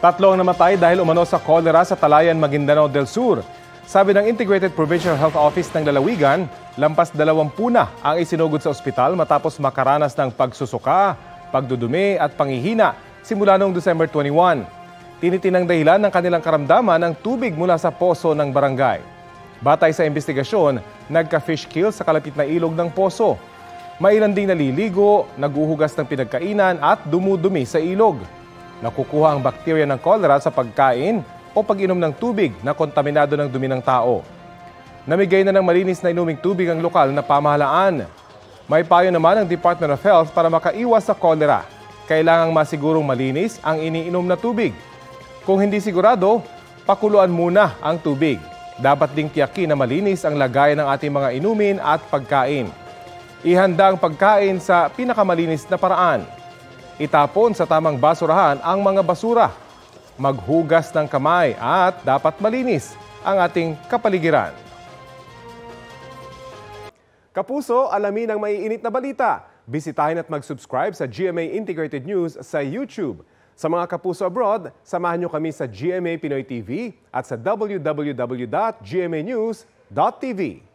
Tatlo ang namatay dahil umano sa kolera sa Talayan, Maguindanao del Sur. Sabi ng Integrated Provincial Health Office ng Lalawigan, lampas 20 na ang isinugod sa ospital matapos makaranas ng pagsusuka, pagdudumi at pangihina simula noong December 21. Tinitinang dahilan ng kanilang karamdaman ang tubig mula sa poso ng barangay. Batay sa investigasyon, nagka-fish kill sa kalapit na ilog ng poso. Mailan ding naliligo, naguhugas ng pinagkainan at dumudumi sa ilog. Nakukuha ang bakterya ng kolera sa pagkain o pag-inom ng tubig na kontaminado ng dumi ng tao. Namigay na ng malinis na inuming tubig ang lokal na pamahalaan. May payo naman ang Department of Health para makaiwas sa kolera. Kailangang masigurong malinis ang iniinom na tubig. Kung hindi sigurado, pakuluan muna ang tubig. Dapat ding tiyakin na malinis ang lagayan ng ating mga inumin at pagkain. Ihanda ang pagkain sa pinakamalinis na paraan. Itapon sa tamang basurahan ang mga basura. Maghugas ng kamay at dapat malinis ang ating kapaligiran. Kapuso, alamin ang maiinit na balita. Bisitahin at mag-subscribe sa GMA Integrated News sa YouTube. Sa mga kapuso abroad, samahan nyo kami sa GMA Pinoy TV at sa www.gmanews.tv.